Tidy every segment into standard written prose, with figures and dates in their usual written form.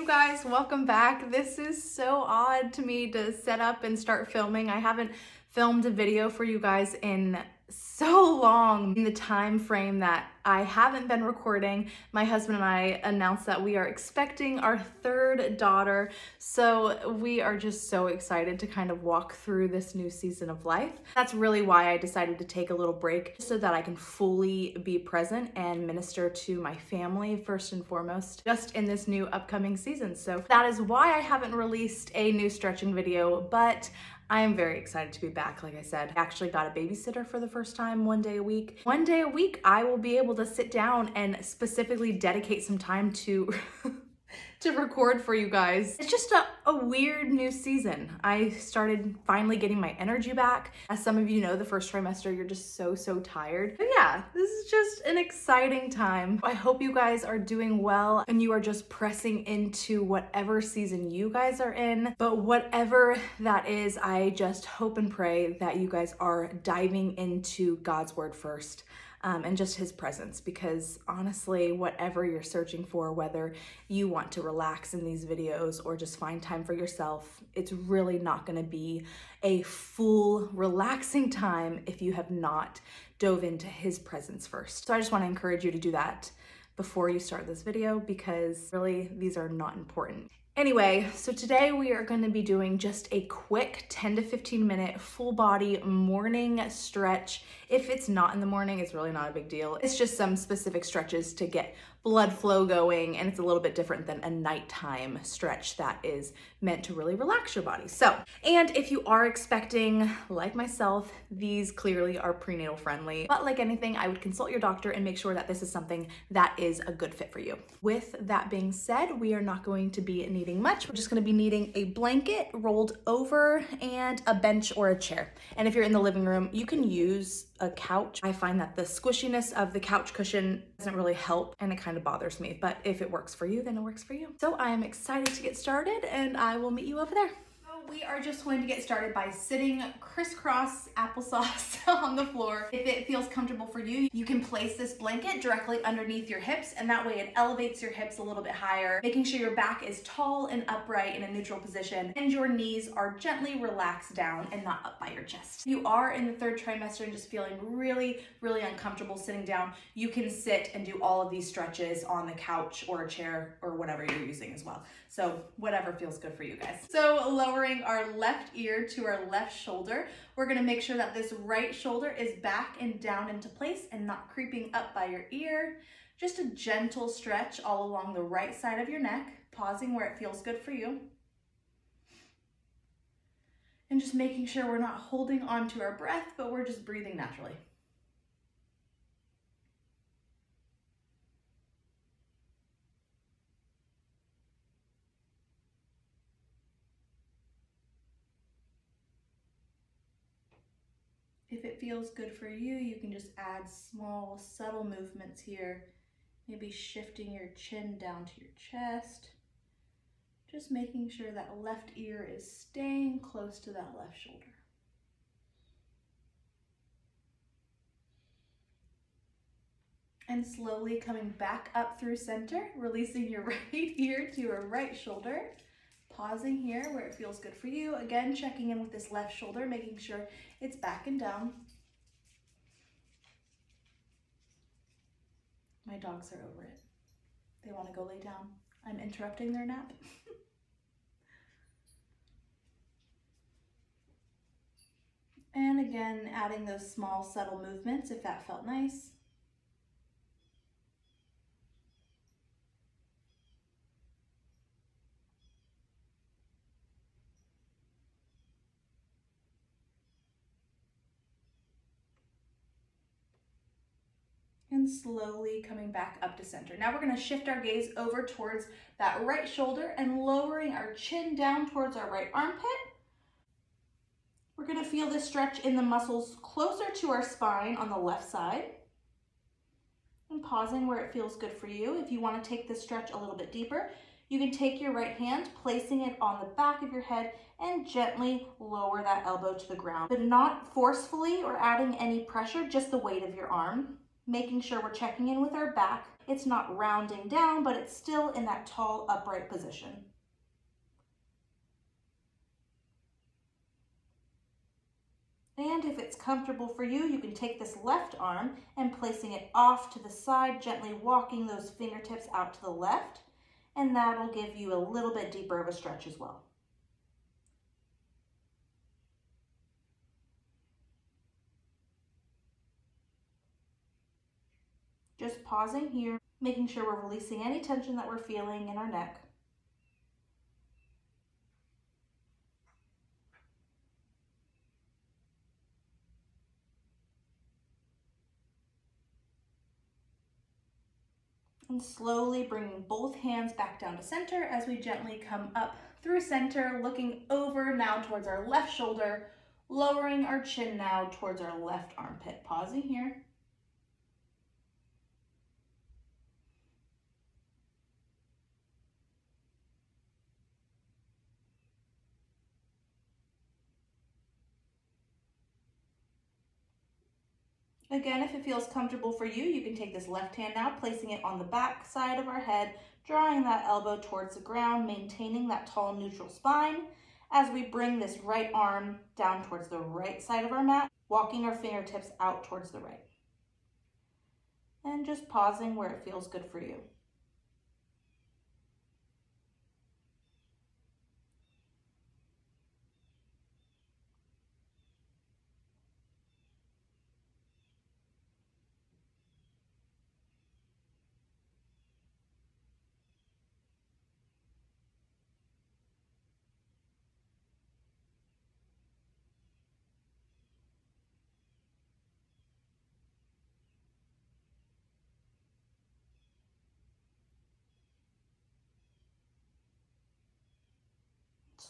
guys, welcome back. This is so odd to me to set up and start filming. I haven't filmed a video for you guys in so long. In the time frame that I haven't been recording, my husband and I announced that we are expecting our third daughter. So we are just so excited to kind of walk through this new season of life. That's really why I decided to take a little break so that I can fully be present and minister to my family first and foremost, just in this new upcoming season. So that is why I haven't released a new stretching video, but I am very excited to be back. Like I said, I actually got a babysitter for the first time 1 day a week. 1 day a week, I will be able to sit down and specifically dedicate some time to to record for you guys. It's just a weird new season. I started finally getting my energy back. As some of you know, the first trimester, you're just so tired. But yeah, this is just an exciting time. I hope you guys are doing well and you are just pressing into whatever season you guys are in. But whatever that is, I just hope and pray that you guys are diving into God's word first. And just his presence, because honestly, whatever you're searching for, whether you want to relax in these videos or just find time for yourself, it's really not going to be a full relaxing time if you have not dove into his presence first. So I just want to encourage you to do that before you start this video, because really these are not important. Anyway, so today we are going to be doing just a quick 10 to 15 minute full body morning stretch. If it's not in the morning, it's really not a big deal. It's just some specific stretches to get blood flow going, and it's a little bit different than a nighttime stretch that is meant to really relax your body. So, and if you are expecting, like myself, these clearly are prenatal friendly, but like anything, I would consult your doctor and make sure that this is something that is a good fit for you. With that being said, we are not going to be needing much. We're just going to be needing a blanket rolled over and a bench or a chair. And if you're in the living room, you can use a couch. I find that the squishiness of the couch cushion doesn't really help, and it kind of bothers me, but if it works for you, then it works for you. So I am excited to get started, and I will meet you over there. We are just going to get started by sitting crisscross applesauce on the floor. If it feels comfortable for you, you can place this blanket directly underneath your hips, and that way it elevates your hips a little bit higher, making sure your back is tall and upright in a neutral position, and your knees are gently relaxed down and not up by your chest. If you are in the third trimester and just feeling really uncomfortable sitting down, you can sit and do all of these stretches on the couch or a chair or whatever you're using as well. So whatever feels good for you guys. So lowering our left ear to our left shoulder, we're gonna make sure that this right shoulder is back and down into place and not creeping up by your ear. Just a gentle stretch all along the right side of your neck, pausing where it feels good for you. And just making sure we're not holding on to our breath, but we're just breathing naturally. If it feels good for you, you can just add small, subtle movements here. Maybe shifting your chin down to your chest. Just making sure that left ear is staying close to that left shoulder. And slowly coming back up through center, releasing your right ear to your right shoulder. Pausing here where it feels good for you. Again, checking in with this left shoulder, making sure it's back and down. My dogs are over it. They want to go lay down. I'm interrupting their nap. And again, adding those small, subtle movements if that felt nice. And slowly coming back up to center. Now we're going to shift our gaze over towards that right shoulder and lowering our chin down towards our right armpit. We're going to feel this stretch in the muscles closer to our spine on the left side. And pausing where it feels good for you. If you want to take this stretch a little bit deeper, you can take your right hand, placing it on the back of your head, and gently lower that elbow to the ground, but not forcefully or adding any pressure, just the weight of your arm. Making sure we're checking in with our back It's not rounding down, but it's still in that tall, upright position. And if it's comfortable for you, you can take this left arm and placing it off to the side, gently walking those fingertips out to the left, and that'll give you a little bit deeper of a stretch as well. Just pausing here, making sure we're releasing any tension that we're feeling in our neck. And slowly bringing both hands back down to center as we gently come up through center, looking over now towards our left shoulder, lowering our chin now towards our left armpit. Pausing here. Again, if it feels comfortable for you, you can take this left hand now, placing it on the back side of our head, drawing that elbow towards the ground, maintaining that tall neutral spine as we bring this right arm down towards the right side of our mat, walking our fingertips out towards the right. And just pausing where it feels good for you.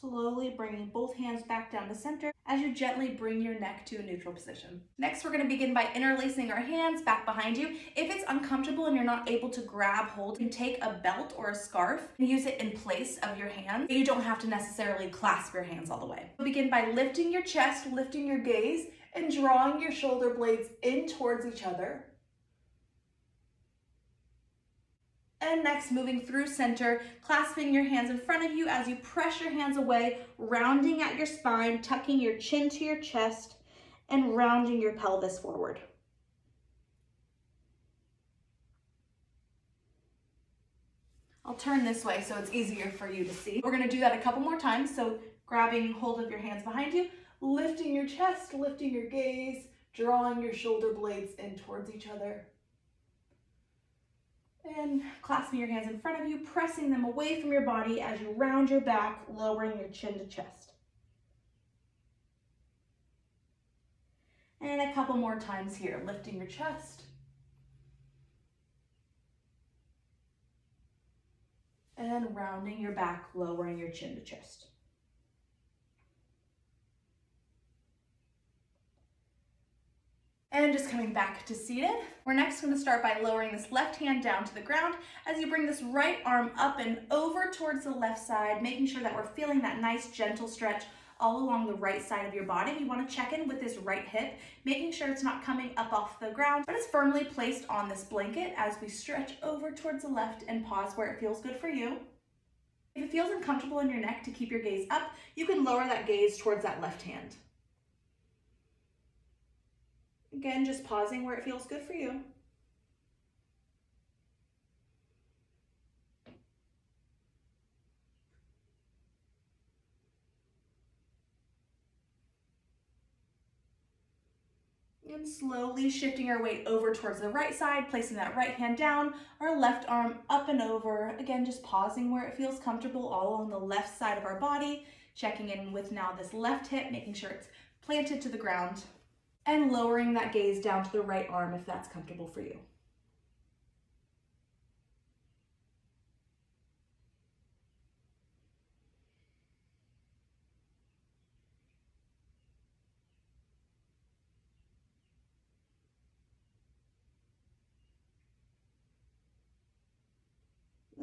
Slowly bringing both hands back down to center as you gently bring your neck to a neutral position. Next, we're going to begin by interlacing our hands back behind you. If it's uncomfortable and you're not able to grab hold, you can take a belt or a scarf and use it in place of your hands. You don't have to necessarily clasp your hands all the way. Begin by lifting your chest, lifting your gaze, and drawing your shoulder blades in towards each other. And next, moving through center, clasping your hands in front of you as you press your hands away, rounding at your spine, tucking your chin to your chest, and rounding your pelvis forward. I'll turn this way so it's easier for you to see. We're gonna do that a couple more times. So grabbing hold of your hands behind you, lifting your chest, lifting your gaze, drawing your shoulder blades in towards each other. And clasping your hands in front of you, pressing them away from your body as you round your back, lowering your chin to chest. And a couple more times here, lifting your chest. And rounding your back, lowering your chin to chest. And just coming back to seated. We're next going to start by lowering this left hand down to the ground as you bring this right arm up and over towards the left side, making sure that we're feeling that nice gentle stretch all along the right side of your body. You want to check in with this right hip, making sure it's not coming up off the ground, but it's firmly placed on this blanket as we stretch over towards the left and pause where it feels good for you. If it feels uncomfortable in your neck to keep your gaze up, you can lower that gaze towards that left hand. Again, just pausing where it feels good for you. And slowly shifting our weight over towards the right side, placing that right hand down, our left arm up and over. Again, just pausing where it feels comfortable all along the left side of our body, checking in with now this left hip, making sure it's planted to the ground, and lowering that gaze down to the right arm if that's comfortable for you.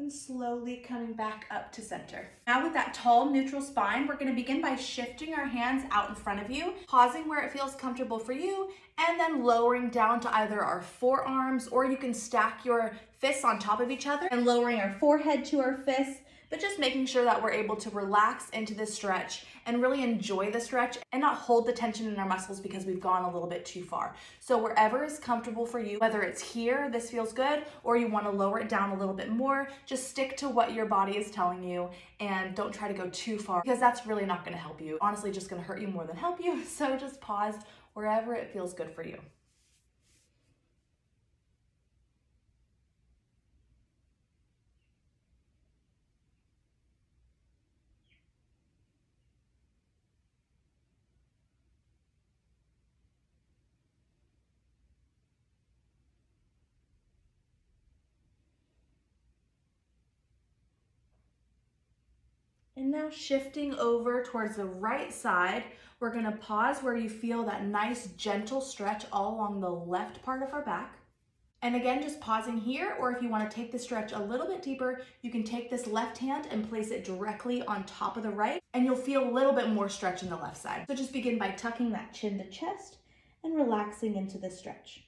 and slowly coming back up to center. Now with that tall neutral spine, we're gonna begin by shifting our hands out in front of you, pausing where it feels comfortable for you, and then lowering down to either our forearms, or you can stack your fists on top of each other and lowering our forehead to our fists, but just making sure that we're able to relax into this stretch and really enjoy the stretch and not hold the tension in our muscles because we've gone a little bit too far. So wherever is comfortable for you, whether it's here, this feels good, or you want to lower it down a little bit more, just stick to what your body is telling you and don't try to go too far because that's really not going to help you. Honestly, just going to hurt you more than help you. So just pause wherever it feels good for you. And now shifting over towards the right side, we're gonna pause where you feel that nice gentle stretch all along the left part of our back. And again, just pausing here, or if you wanna take the stretch a little bit deeper, you can take this left hand and place it directly on top of the right, and you'll feel a little bit more stretch in the left side. So just begin by tucking that chin to chest and relaxing into the stretch.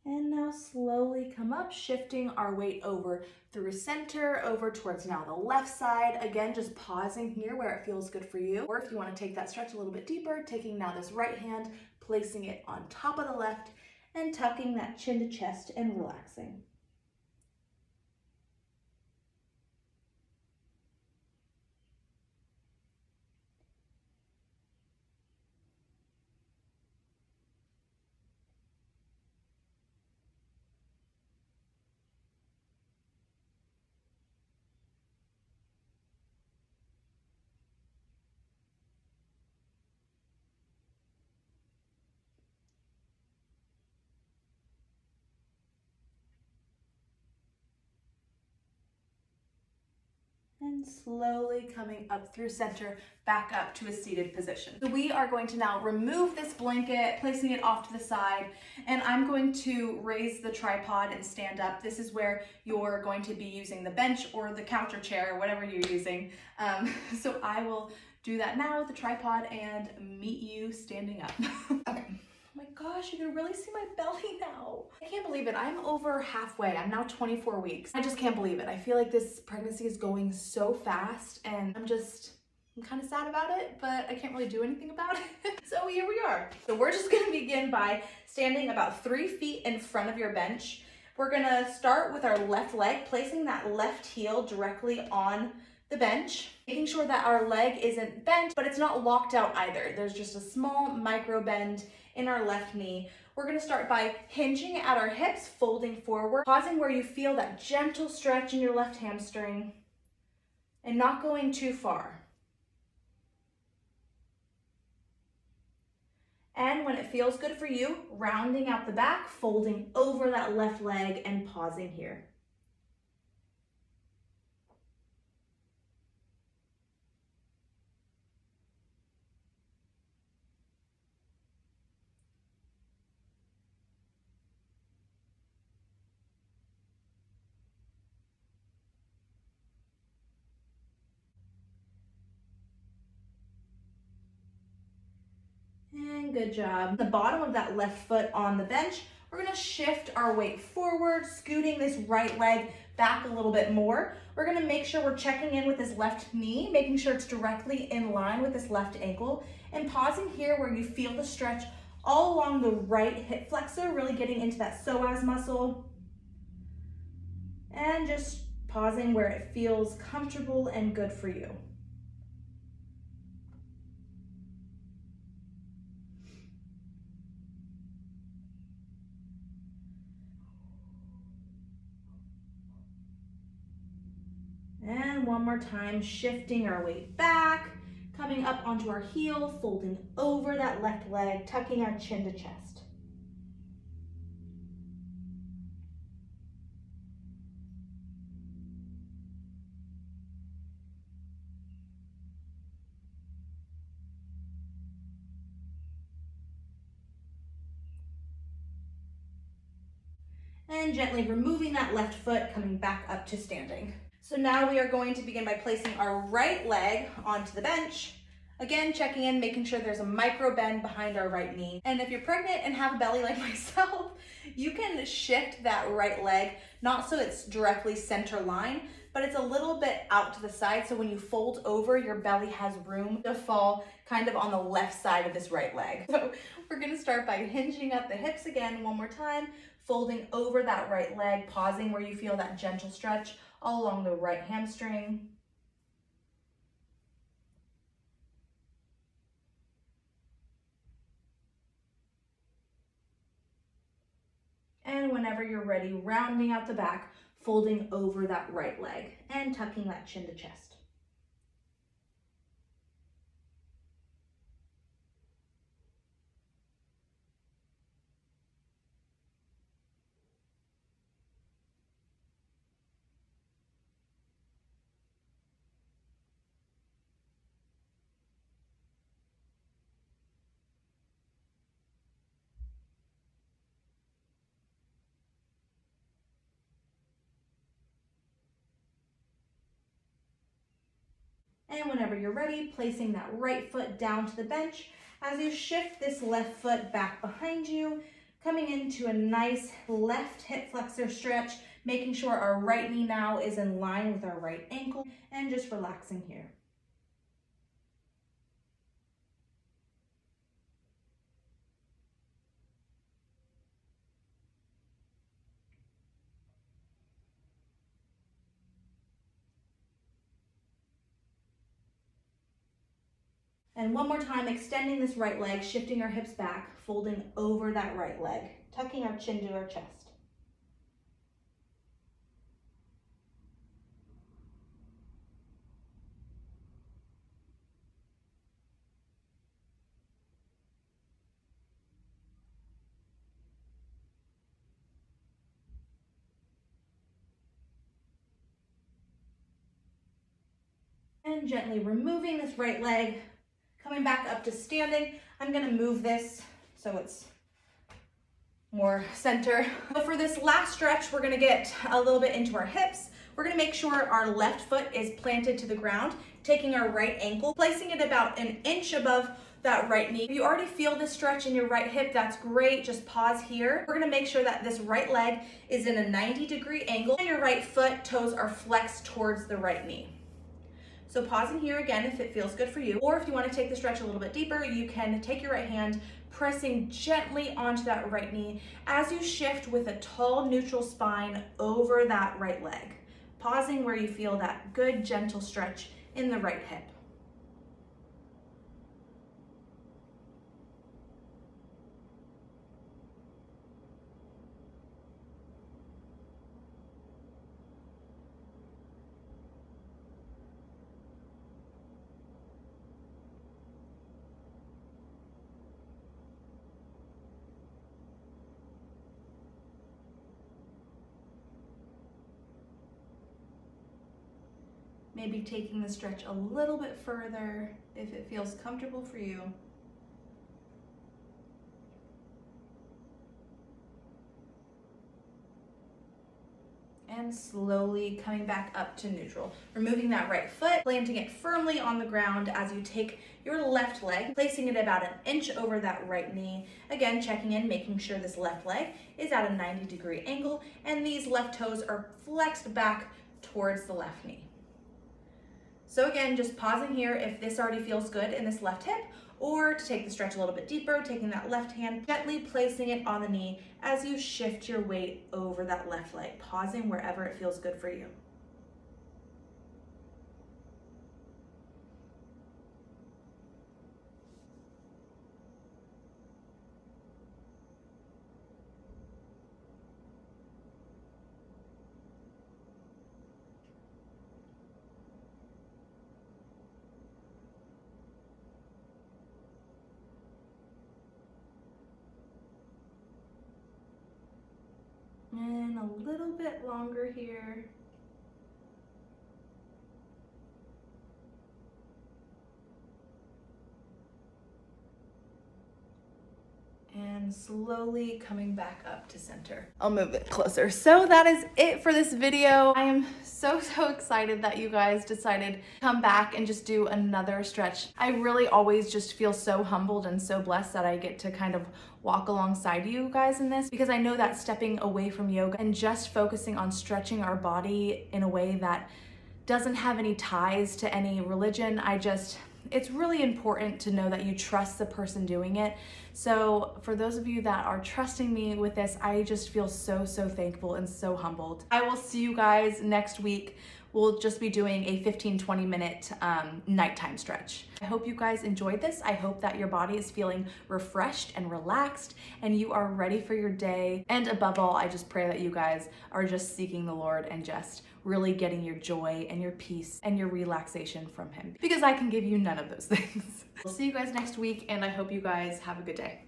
And now slowly come up, shifting our weight over through center, over towards now the left side. Again, just pausing here where it feels good for you. Or if you want to take that stretch a little bit deeper, taking now this right hand, placing it on top of the left, and tucking that chin to chest and relaxing. And slowly coming up through center, back up to a seated position. So we are going to now remove this blanket, placing it off to the side, and I'm going to raise the tripod and stand up. This is where you're going to be using the bench or the couch or chair, or whatever you're using. So I will do that now with the tripod and meet you standing up. Okay. Oh my gosh, you can really see my belly now. I can't believe it. I'm over halfway. I'm now 24 weeks. I just can't believe it. I feel like this pregnancy is going so fast and I'm kind of sad about it, but I can't really do anything about it. So here we are. So we're just gonna begin by standing about 3 feet in front of your bench. We're gonna start with our left leg, placing that left heel directly on the bench, making sure that our leg isn't bent, but it's not locked out either. There's just a small micro bend in our left knee. We're gonna start by hinging at our hips, folding forward, pausing where you feel that gentle stretch in your left hamstring, and not going too far. And when it feels good for you, rounding out the back, folding over that left leg and pausing here. And good job. The bottom of that left foot on the bench, we're gonna shift our weight forward, scooting this right leg back a little bit more. We're gonna make sure we're checking in with this left knee, making sure it's directly in line with this left ankle, and pausing here where you feel the stretch all along the right hip flexor, really getting into that psoas muscle. And just pausing where it feels comfortable and good for you. And one more time, shifting our weight back, coming Coming up onto our heel, folding over that left leg, tucking our chin to chest. And gently removing that left foot, coming back up to standing. So now we are going to begin by placing our right leg onto the bench. Again, checking in, making sure there's a micro bend behind our right knee. And if you're pregnant and have a belly like myself, you can shift that right leg, not so it's directly center line, but it's a little bit out to the side. So when you fold over, your belly has room to fall kind of on the left side of this right leg. So we're gonna start by hinging up the hips again one more time, folding over that right leg, pausing where you feel that gentle stretch all along the right hamstring. And whenever you're ready, rounding out the back, folding over that right leg and tucking that chin to chest. And whenever you're ready, placing that right foot down to the bench as you shift this left foot back behind you, coming into a nice left hip flexor stretch, making sure our right knee now is in line with our right ankle, and just relaxing here. And one more time, extending this right leg, shifting our hips back, folding over that right leg, tucking our chin to our chest. And gently removing this right leg, coming back up to standing. I'm gonna move this so it's more center. So for this last stretch, we're gonna get a little bit into our hips. We're gonna make sure our left foot is planted to the ground, taking our right ankle, placing it about an inch above that right knee. If you already feel this stretch in your right hip, that's great. Just pause here. We're gonna make sure that this right leg is in a 90-degree angle and your right foot toes are flexed towards the right knee. So pausing here again if it feels good for you, or if you want to take the stretch a little bit deeper, you can take your right hand, pressing gently onto that right knee as you shift with a tall neutral spine over that right leg. Pausing where you feel that good gentle stretch in the right hip. Maybe taking the stretch a little bit further if it feels comfortable for you. And slowly coming back up to neutral. Removing that right foot, planting it firmly on the ground as you take your left leg, placing it about an inch over that right knee. Again, checking in, making sure this left leg is at a 90-degree angle and these left toes are flexed back towards the left knee. So again, just pausing here if this already feels good in this left hip, or to take the stretch a little bit deeper, taking that left hand, gently placing it on the knee as you shift your weight over that left leg, pausing wherever it feels good for you. And a little bit longer here. And slowly coming back up to center. I'll move it closer. So that is it for this video. I am so excited that you guys decided to come back and just do another stretch. I really always just feel so humbled and so blessed that I get to kind of walk alongside you guys in this, because I know that stepping away from yoga and just focusing on stretching our body in a way that doesn't have any ties to any religion, it's really important to know that you trust the person doing it. So for those of you that are trusting me with this, I just feel so thankful and so humbled. I will see you guys next week. We'll just be doing a 15-20 minute nighttime stretch. I hope you guys enjoyed this. I hope that your body is feeling refreshed and relaxed and you are ready for your day. And above all, I just pray that you guys are just seeking the Lord and just really getting your joy and your peace and your relaxation from Him, because I can give you none of those things. We'll see you guys next week, and I hope you guys have a good day.